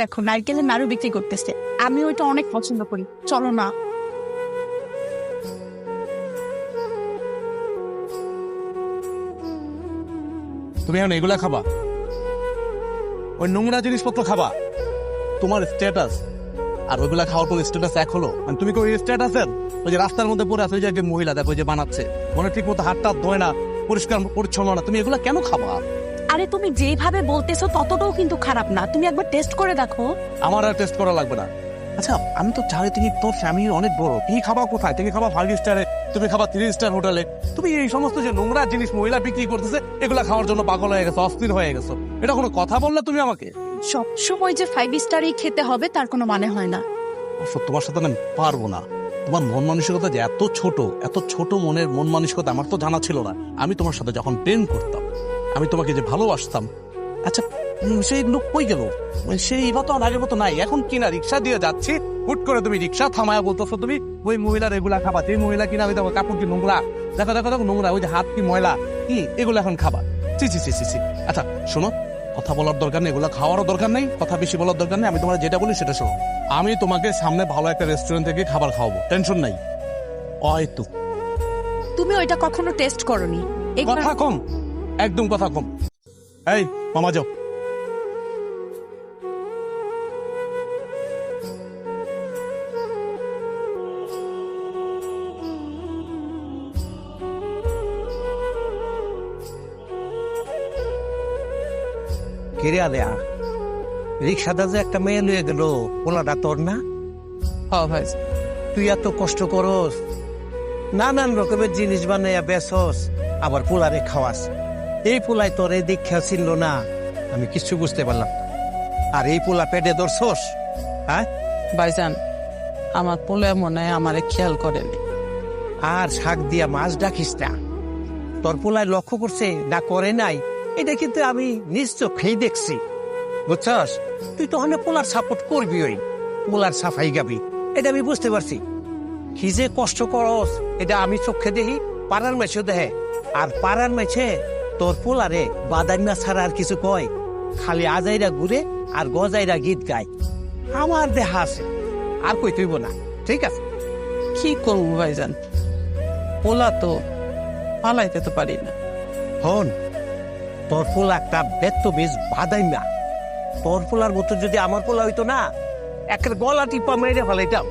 দেখো নারকেলের নাড়ু বিক্রি করতেছে, আমি ওইটা অনেক পছন্দ করি, চলো না। তুমি এখন এগুলা খাবা? ওই নোংরা জিনিসপত্র খাবা? তোমার স্ট্যাটাস আর ওইগুলা খাওয়ার পর স্ট্যাটাস এক হলো? তুমি কি ওই স্ট্যাটাসের ওই যে রাস্তার মধ্যে পড়ে আছে ওই যে একজন মহিলা দেখো যে বানাচ্ছে, মনে ঠিক মতো হাতটা ধোয় না, পরিষ্কার পরিচ্ছন্ন না, তুমি এগুলা কেন খাবা? আরে তুমি যেভাবে বলতেছো ততটাও কিন্তু খারাপ না, তুমি একবার টেস্ট করে দেখো। আমার আর টেস্ট করা লাগবে না। আচ্ছা আমি তো জানি তুমি তোর ফ্যামিলি অনেক বড়, তুমি খাবা কোথায়? তুমি খাবা 5 স্টারে, তুমি খাবা 3 স্টার হোটেলে, তুমি এই সমস্ত যে নোংরা জিনিস মহিলা বিক্রি করতেছে এগুলা খাওয়ার জন্য পাগল হয়ে গেছো, অস্থির হয়ে গেছো। এটা কোনো কথা বললে তুমি আমাকে? সবসময় যে 5 স্টারই খেতে হবে তার কোনো মানে হয় না। তোমার সাথে আমি পারবো না। তোমার মন মানসিকতা যে এত ছোট মনের মন মানসিকতা আমার তো জানা ছিল না। আমি তোমার সাথে যখন প্রেম করতাম, আমি তোমাকে যে ভালোবাসতাম, আচ্ছা সেই লোক কই গেল? সেই মতো আগের মতো নাই। এখন কিনা রিক্সা দিয়ে যাচ্ছি, হুট করে তুমি রিক্সা থামায়া বলতেছো তুমি ওই মহিলার এগুলা খাবা, যে মহিলা কিনা আমি দেখো কাপড় কি নোংরা, দেখো দেখো দেখো নোংরা, ওই যে হাত কি ময়লা, কি এগুলো এখন খাবা? চি চি চি চি চি। আচ্ছা শোনো, কথা বলার দরকার নেই, এগুলো খাওয়ারও দরকার নেই, কথা বেশি বলার দরকার নেই। আমি তোমার যেটা বলি সেটা শোনো। আমি তোমাকে সামনে ভালো একটা রেস্টুরেন্ট থেকে খাবার খাওয়াবো, টেনশন নাই। হয়তো তুমি ওইটা কখনো টেস্ট করনি। কথা কম, একদম কথা কম। এই মামা যাও। কিরে আলেয়া, রিক্সাটা যে একটা মেয়ে লয়ে গেল, পোলাটা তোর না? হ্যাঁ ভাই। তুই এত কষ্ট করস, নানান রকমের জিনিস বানাইয়া বেচস, আবার পোলারে খাওয়াস। এই পোলাই তোর এই দীক্ষা ছিল না, আমি কিছু বুঝতে পারলাম না। আর এই পোলা পেটে ধরছস, হ্যাঁ? ভাইজান, আমার পোলে মনে হয় আমারে খেয়াল করেনি। আর শাক দিয়া মাছ ডাকিস না। তোর পোলায় লক্ষ্য করছে না করে নাই, এটা কিন্তু আমি নিজ চোখেই দেখছি, বুঝছস? তুই তো অনেক পোলার সাপোর্ট করবি, ওই পোলার সাফাই গাবি, এটা আমি বুঝতে পারছি। কি যে কষ্ট করস এটা আমি চোখে দেখি, পাড়ার মেছেও দেখে। আর পাড়ার মেছে তোর পোলারে বাদাইমা ছাড়া আর কিছু কয়? খালি আজাইরা ঘুরে আর গজাইরা গীত গায়। আমার দেহা আছে, আর কই তুইব না, ঠিক আছে? কি করবো ভাইজান, পোলা তো পালাইতে তো পারি না। হন, তোর পোলা একটা বেত্ত বেশ বাদাইমা। তোর পোলার মতো যদি আমার পোলা হইতো না, একটা গলা টিপা মেরে ফেলাইতাম।